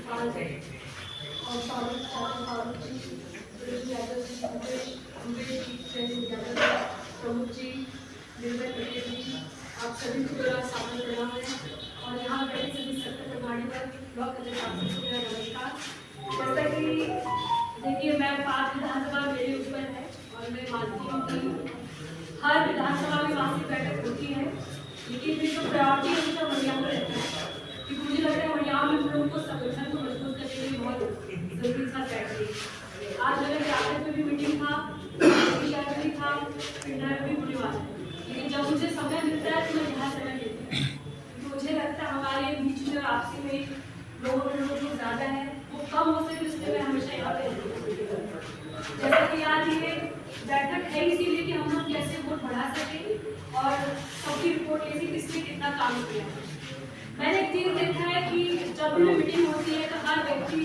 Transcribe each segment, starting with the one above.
इरफान है और फारूक फारूक जी, यादव जी, अम्बेश जी, यादव प्रमुख जी, निर्मल पटेल जी, आप सभी को मेरा सादर प्रणाम है और यहाँ बैठे सभी सेक्टर प्रभारी वर्ग ब्लॉक अध्यक्ष को मेरा नमस्कार। जैसा कि देखिए, मैं 5 विधानसभा मेरे ऊपर है और मैं मानती हूँ कि हर विधानसभा में मासिक बैठक होती है, लेकिन फिर जो प्रायोरिटी है उसका मरियाम में रहता है, क्योंकि मुझे लगता है मरियाम में लोगों को संगठन को मजबूत करने के लिए बहुत जरूरी था बैठक। आज मेरे ग्रामीण में भी मीटिंग था, शहर में भी था, पिंडा में भी होने वाला है, लेकिन जब मुझे समय मिलता है तो मैं यहाँ समय देती हूँ, क्योंकि मुझे लगता है हमारे बीच में आपसी में लोगों में लोग जो ज़्यादा है वो कम हो सके, इसलिए मैं हमेशा यहाँ पे रहती हूँ। जैसा कि आज ये बैठक है इसीलिए कि हम लोग कैसे वोट बढ़ा सकें और सबकी रिपोर्ट ऐसी किसने कितना काम किया। मैंने एक चीज देखा है कि जब भी मीटिंग होती है तो हर व्यक्ति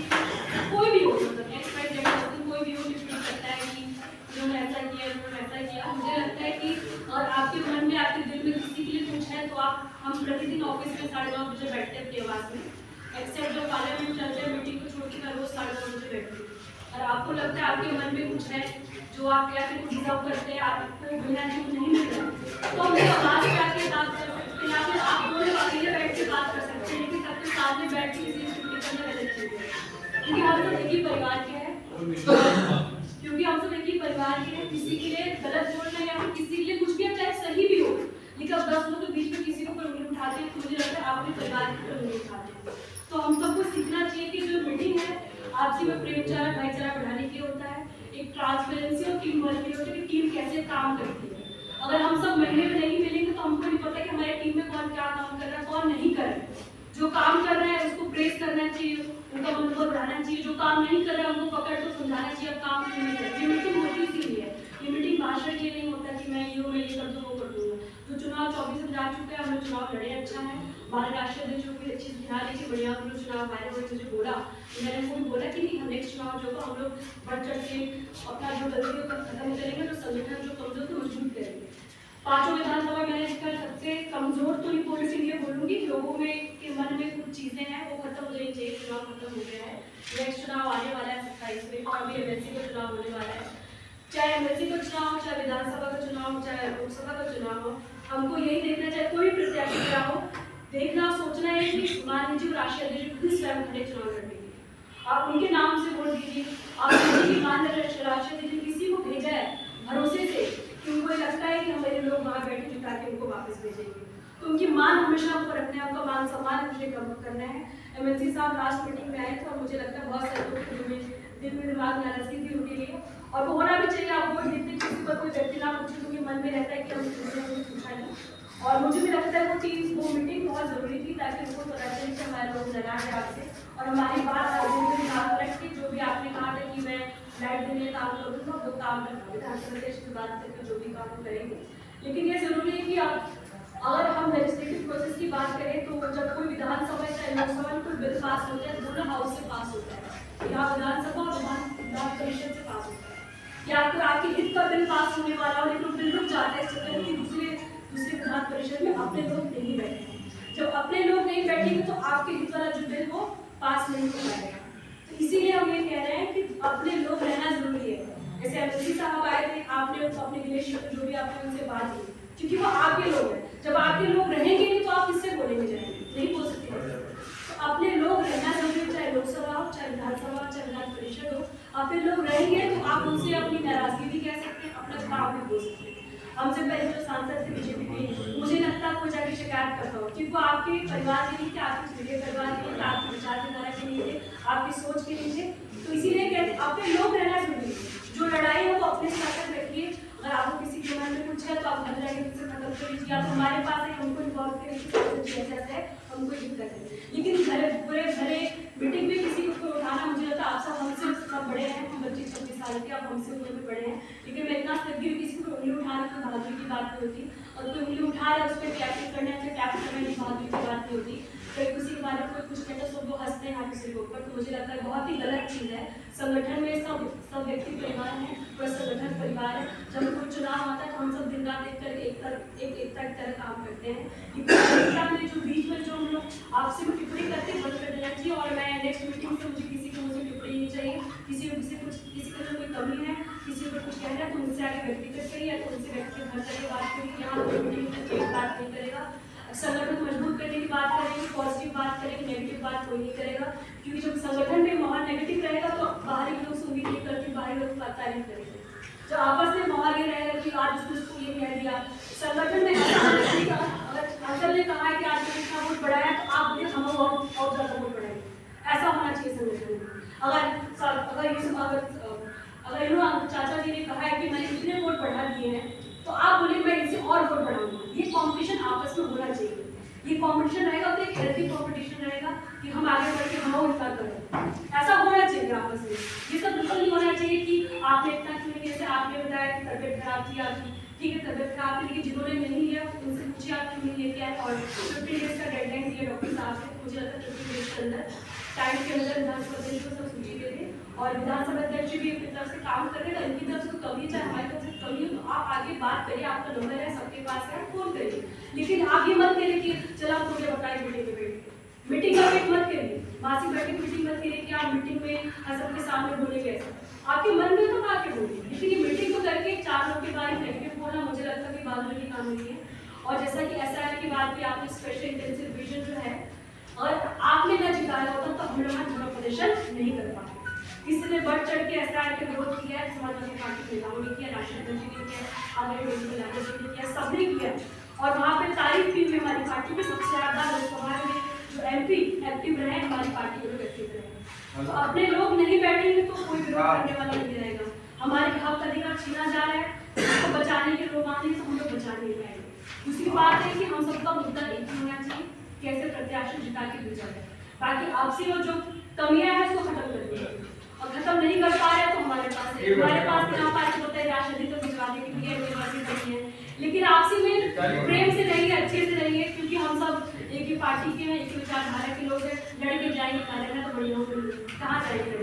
कोई भी हो, कोई भी हो मीटिंग करता है कि उन्होंने ऐसा किया, उन्होंने ऐसा किया। मुझे लगता है कि और आपके मन में आपके दिल में किसी के लिए कुछ है तो आप हम प्रतिदिन ऑफिस में 9:30 बजे बैठते हैं अपने आवास में, एक्सेप्ट जो पार्लियामेंट चलते हैं मीटिंग को छोड़ के मैं रोज 9:30 बजे बैठती हूँ। और आपको लगता है आपके मन में कुछ है जो आप क्या कुछ डिजर्व करते हैं, आपको बिना नहीं मिल रहा तो हम आवाज पे आके बात कर सकते हैं, या फिर आप दोनों अकेले बैठ के बात कर सकते हैं, लेकिन सबके साथ में बैठ के किसी छुट्टी करना गलत चीज है, क्योंकि हम सब एक ही परिवार के हैं, क्योंकि हम सब एक ही परिवार के हैं। किसी के लिए गलत बोलना या फिर किसी के लिए कुछ भी चाहे सही भी हो, लेकिन अब 10 लोग के बीच में किसी को उंगली उठाते हैं तो मुझे लगता है आप अपने परिवार की तरफ उंगली उठाते हैं। तो हम सबको सीखना चाहिए कि जो मीटिंग है आपसी में प्रेमचारा भाईचारा बढ़ाने के लिए होता है, एक ट्रांसपेरेंसी और टीम वर्क के लिए होता है कि टीम कैसे काम करती है। अगर हम सब महीने में नहीं मिलेंगे तो हमको नहीं पता कि हमारी टीम में कौन क्या काम कर रहा है, कौन नहीं कर रहा है। जो काम कर रहा है उसको प्रेस करना चाहिए, उनका मनोबल बढ़ाना चाहिए, जो काम नहीं कर रहा है उनको पकड़ कर समझाना चाहिए अब काम क्यों नहीं कर रहा। ये मीटिंग होती इसीलिए है, ये मीटिंग भाषण के लिए नहीं होता कि मैं ये कर दूँ वो कर दूँगा। जो चुनाव 24 में जा चुके हैं, हम लोग चुनाव लड़े, अच्छा है, हमारे राष्ट्रीय अध्यक्ष भी अच्छी ध्यान है कि बढ़िया हम लोग चुनाव हमारे वही मुझे बोला, मैंने उनको भी बोला कि नहीं हम नेक्स्ट चुनाव जो हम लोग बढ़ चढ़ के अपना जो गलतियों को खत्म करेंगे, तो संगठन जो कमजोर को मजबूत करेंगे। 5 विधानसभा मैंने इसका सबसे कमजोर तो नहीं बोलूँगी, ये बोलूँगी लोगों में के मन में कुछ चीजें हैं वो खत्म हो जानी चाहिए। चुनाव खत्म हो गया है, नेक्स्ट चुनाव आने वाला है 27 में, और भी एमएलसी का चुनाव होने वाला है, चाहे एमएलसी का चुनाव हो, चाहे विधानसभा का चुनाव हो, चाहे लोकसभा का चुनाव हो, हमको यही देखना चाहिए कोई प्रत्याशी क्या हो, देखना सोचना है कि मान लीजिए राष्ट्रीय अध्यक्ष खुद स्वयं खड़े चुनाव लड़ने के लिए, आप उनके नाम से वोट दीजिए। आप मान राष्ट्रीय अध्यक्ष किसी को भेजा है भरोसे से कि उनको लगता है कि हमारे लोग वहाँ बैठे जुटा के उनको वापस भेजेंगे, तो उनकी मान हमेशा हमको रखना है, उनका मान सम्मान मुझे करना है। एमएलसी साहब लास्ट मीटिंग में आए थे और मुझे लगता है बहुत सारे लोग दिल में दिमाग नाराजगी थी उनके लिए, और वो होना भी चाहिए। आप वोट देते किसी पर कोई व्यक्ति ना पूछे तो उनके मन में रहता है कि हम पूछा नहीं, और मुझे भी लगता है वो मीटिंग बहुत जरूरी थी ताकि उनको पता चले कि हमारे लोग नाराज है आपसे, और हमारी बात दिमाग रख के जो भी आपने कहा था कि मैं लाइट देने काम करूँगा वो काम करना, विधानसभा की बात करके जो भी काम करेंगे। लेकिन ये जरूरी है कि आप अगर हम लेजिस्लेटिव प्रोसेस की बात करें तो जब कोई विधानसभा या लोकसभा में कोई बिल पास होता है दोनों हाउस से पास होता है, यहाँ विधानसभा और विधान परिषद से पास होता है, या फिर आपके हित का बिल पास होने वाला और लेकिन बिल रुक जाता है क्योंकि दूसरे विधान परिषद में अपने लोग नहीं बैठे। जब अपने लोग नहीं बैठेंगे तो आपके हित वाला जो बिल वो पास नहीं हो पाएगा। तो इसीलिए हम ये कह रहे हैं कि अपने लोग रहना जरूरी है। जैसे एमएलसी साहब आए थे, आपने अपने रिलेशन जो भी आपने उनसे बात की, क्योंकि वो आपके लोग हैं। जब आपके लोग रहेंगे नहीं तो आप किससे बोलेंगे, जाएंगे नहीं बोल सकते। तो अपने लोग रहना जरूरी है, चाहे लोकसभा हो, चाहे विधानसभा हो, चाहे विधान परिषद हो। अपने लोग रहेंगे तो आप उनसे अपनी नाराजगी भी कह सकते हैं, अपना भाव भी बोल सकते हैं। हमसे पहले जो सांसद थे बीजेपी के, मुझे लगता है कोई जाके शिकायत करता हो, क्योंकि वो आपके परिवार के लिए थे, आपके परिवार के लिए, आपके विचारधारा के लिए थे, आपकी सोच के लिए थे। तो इसीलिए कहते अपने लोग रहना जरूरी है। जो लड़ाई है वो अपने साथ रखिए, अगर आपको किसी के मन में कुछ है तो आप घर जाके उनसे खत्म कर लीजिए। आप हमारे पास है, हमको इन्वॉल्व करेंगे, जैसे हमको दिक्कत है, लेकिन पूरे भरे मीटिंग में किसी को उठाना, मुझे लगता है आप सब हमसे सब बड़े हैं, हम 25-26 साल के, आप हमसे उम्र में बड़े हैं, लेकिन मैं इतना सदगिर किसी को उंगली उठाने तो बहादुरी की बात नहीं होती, और कोई उंगली उठा रहा है उस पर टैप करने से टैप करने की बहादुरी की बात नहीं होती। कोई किसी के बारे में कोई कुछ कहता है वो हंसते हैं किसी के ऊपर, तो मुझे लगता है बहुत ही गलत चीज़ है। संगठन में सब व्यक्ति परिवार है, पूरा संगठन परिवार है। जब कोई चुनाव आता है तो हम सब दिन रात एक एकता की तरह काम करते हैं। एकता में जो बीच में जो हम लोग आपसे में टिप्पणी करते हैं बंद कर देना चाहिए। और मैं नेक्स्ट मीटिंग किसी के अंदर कोई कमी है, किसी को कुछ कहना है तो उनसे आगे व्यक्तिगत करिए या तो उनसे व्यक्तिगत हर तरह बात करिए। यहाँ मीटिंग में बात नहीं करेगा, संगठन को मजबूत करने की बात करेंगे, पॉजिटिव बात करेंगे, नेगेटिव बात कोई नहीं करेगा। क्योंकि जब संगठन में माहौल नेगेटिव रहेगा तो बाहरी लोग से उम्मीद नहीं करते, बाहरी लोग तारीफ करेंगे। जो आपस में माहौल ये रहेगा कि आज उसको ये कह दिया, संगठन में अगर अंकल ने कहा है कि आज इतना वोट बढ़ाया तो आप बोले हम और ज़्यादा वोट बढ़ाएंगे, ऐसा होना चाहिए संगठन में। अगर चाचा जी ने कहा है कि मैंने इतने वोट बढ़ा दिए हैं तो आप बोले मैं इनसे और वोट बढ़ाऊंगा। ये कंपटीशन आपस में होना चाहिए, ये कंपटीशन रहेगा तो एक हेल्थी कंपटीशन रहेगा कि हम आगे बढ़ के हम इतना करें, ऐसा होना चाहिए आपस में। ये सब बिल्कुल नहीं होना चाहिए कि आपने इतना क्यों नहीं, जैसे आपने बताया कि तबियत खराब थी आपकी, ठीक है तबियत खराब थी, लेकिन जिन्होंने नहीं लिया उनसे पूछिए आप क्यों नहीं लेके आए। और 50 डेज का डेडलाइन दिया डॉक्टर साहब ने, मुझे लगता है 50 डेज के अंदर टाइम के अंदर विधानसभा अध्यक्ष को सब सूची दे दें और विधानसभा अध्यक्ष भी अपनी तरफ से काम करेगा। इनकी तरफ से कमी चाहे हमारी तरफ से कमी हो तो आप आगे बात करिए, आपका नंबर है सबके पास है, फोन करिए। लेकिन आप ये मत करिए कि चलो आप मुझे बताइए मीटिंग में बैठ के, मीटिंग का वेट मत करिए, मासिक बैठक मीटिंग मत करिए कि आप मीटिंग में सबके सामने बोलेंगे ऐसा, आपके मन में तो आके बोलिए। लेकिन ये मीटिंग को करके 4 लोग के बारे में नेगेटिव बोलना मुझे लगता है कि बात की काम नहीं है। और जैसा कि SIR की बात की आपने, स्पेशल इंटेंसिव विजन जो है, और आपने ना जिताया होता तो हम लोग धरना प्रदर्शन नहीं कर पाते। किसी ने बढ़ चढ़ के SIR के विरोध किया है, समाजवादी पार्टी के नेताओं ने किया, राष्ट्रीय जी ने किया, आदरणीय जी ने किया, सबने किया। और वहाँ पे तारीफ भी हुई हमारी पार्टी में, सबसे ज्यादा लोकसभा में जो MP एक्टिव रहे हमारी पार्टी के लोग एक्टिव रहे। तो अपने लोग नहीं बैठेंगे तो कोई विरोध करने वाला नहीं रहेगा। हमारे हक अधिकार छीना जा रहा है, उसको बचाने के लोग आने तो हम लोग बचा नहीं पाएंगे। दूसरी बात है कि हम सबका मुद्दा एक ही होना चाहिए, कैसे प्रत्याशी जिता के भेजा जाए। बाकी आपसी वो जो कमियां हैं उसको खत्म करनी है, और खत्म नहीं कर पा रहे तो हमारे पास यहाँ पास होता है राशि तो भिजवाने के लिए नहीं है। लेकिन आपसी में प्रेम से रहिए, अच्छे से रहिए, क्योंकि हम सब एक ही पार्टी के हैं, एक ही विचारधारा के लोग हैं। लड़के जाएंगे खाने तो बढ़िया होंगे, कहाँ जाएंगे,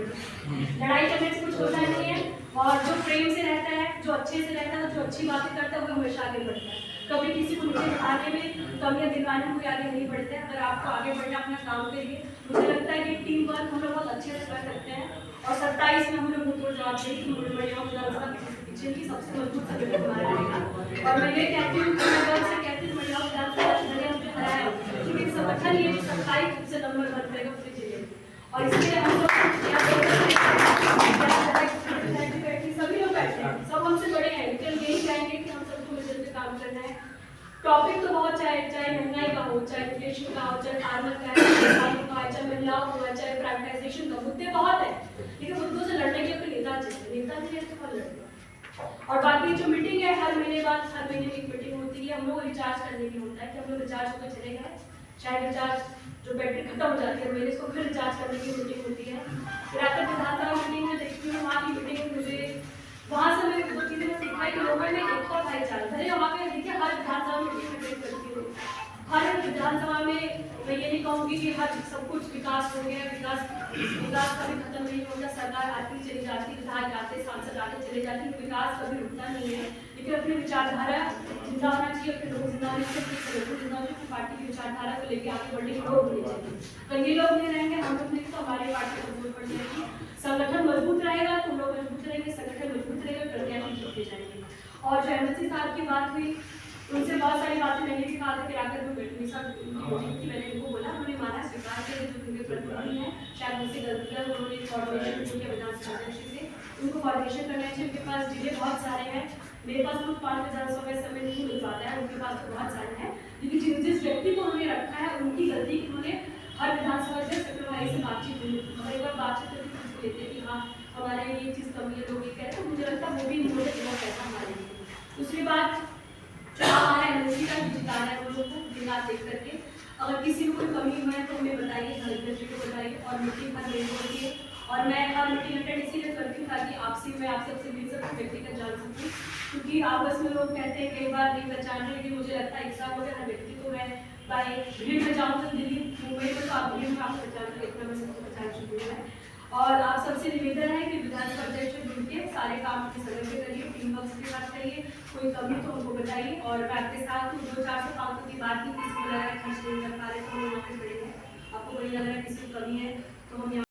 लड़ाई करने से कुछ होता नहीं है। और जो प्रेम से रहता है, जो अच्छे से रहता है, जो अच्छी बातें करता है वो हमेशा आगे बढ़ता है। कभी किसी को नीचे दिखाने में, कमियां दिलवाने में कोई आगे नहीं बढ़ते हैं। अगर आपको आगे बढ़ना अपना काम करिए, मुझे लगता है कि टीम वर्क हम लोग बहुत अच्छे से कर सकते हैं। और 27 में हम लोग मुझको जवाब देंगे कि मुझे बढ़िया पीछे की सबसे मजबूत संगठन हमारा रहेगा। और मैं ये कहती हूँ कि मैं गर्व से कहती हूँ बढ़िया मुझे हराया, क्योंकि संगठन ये 27 से नंबर 1 करेगा पूरे जिले में। और इसलिए हम लोग सभी लोग बैठे हैं, सब हमसे बड़े हैं, लेकिन यही चाहेंगे कि हम सबको मिलकर के काम करना है। टॉपिक तो बहुत चाहे महंगाई का हो, चाहे इन्फ्लेशन का हो, चाहे फार्मर का है, चाहे महिलाओं का हो, चाहे प्राइवेटाइजेशन का, मुद्दे बहुत है। लेकिन मुद्दों से लड़ने के लिए नेता चाहिए तो कौन लड़ेगा। और बाकी जो मीटिंग है हर महीने में एक मीटिंग होती है, हम लोग रिचार्ज करने की होता है कि हम लोग रिचार्ज होकर चले गए, चाहे रिचार्ज जो बैटरी खत्म हो जाती है मेरे, इसको फिर रिचार्ज करने की मीटिंग होती है। फिर आकर विधानसभा मीटिंग में देखती हूँ, वहाँ की मीटिंग में मुझे वहाँ से मैंने 2 चीजें सीखा कि लोगों में एक और भाईचारा, भले वहाँ पे देखिए हर विधानसभा मीटिंग में करती हूँ, हर विधानसभा में मैं ये नहीं कहूँगी कि हर सब कुछ विकास हो गया, विकास कभी खत्म नहीं होता, सरकार आती चली जाती, विधायक आते, सांसद आते चले जाते, विकास कभी रुकता नहीं है। लेकिन अपनी विचारधारा जिंदा होना चाहिए, अपने लोग जिंदा होने चाहिए, पार्टी की विचारधारा को लेकर आगे बढ़ने के लोग होने चाहिए। अगर ये लोग नहीं रहेंगे, हम लोग नहीं, तो हमारी पार्टी मजबूत पड़ जाएगी, संगठन मजबूत रहेगा, तुम लोग मजबूत रहेंगे, संगठन मजबूत रहेगा, प्रत्याशी जीतते जाएंगे। और जो MLC साहब की बात हुई, उनसे बहुत सारी बातें मैंने भी कहा था कि आकर में बैठने की मैंने इनको बोला, उन्होंने माना, स्वीकार किया जो उनके प्रतिनिधि हैं, शायद मुझसे गलतियाँ उन्होंने कोऑर्डिनेशन किया विधानसभा अध्यक्ष से, उनको कोऑर्डिनेशन करना चाहिए। उनके पास जिले बहुत सारे हैं, मेरे पास कुछ 5 विधानसभा समय नहीं मिल पाता है, उनके पास तो बहुत सारे हैं, लेकिन जिस व्यक्ति को उन्होंने रखा है उनकी गलती कि उन्होंने हर विधानसभा अध्यक्ष सेक्रेटरी से बातचीत हुई, एक बार बातचीत करके पूछ लेते कि हाँ हमारे ये चीज़ कमी है, लोग ये कह रहे, तो मुझे लगता है वो भी इन्होंने बहुत पैसा हमारे लिए। दूसरी बात, हमारे MLC का जिताना है उन लोगों को दिन रात देख करके, अगर किसी को कोई कमी हुई है तो हमें बताइए, धर्मेंद्र जी को बताइए, और मीटिंग का मेल होती है। और मैं हर मीटिंग अटेंड इसीलिए करती हूँ ताकि आपसी मैं आप सबसे मिल सकूँ, व्यक्तिगत जान सकूँ, क्योंकि आपस में लोग कहते हैं कई बार नहीं पहचान रहे, लेकिन मुझे लगता है एक साल हो गया, हर व्यक्ति को मैं बाई भीड़ में जाऊँ तो दिल्ली मुंबई में तो आप भीड़ में आपको पहचान कर इतना मैं सबको पहचान चुकी हूँ। और आप सबसे निवेदन है कि विधानसभा अध्यक्ष से जुड़ के सारे काम अपने सदन से करिए, टीम वर्क के साथ करिए, कोई कमी तो उनको बताइए। और आपके साथ 2-400-500 की बात की, किसी को लग रहा है खर्च नहीं कर पा रहे तो हम यहाँ पे खड़े हैं, आपको कोई लग रहा है किसी को कमी है तो हम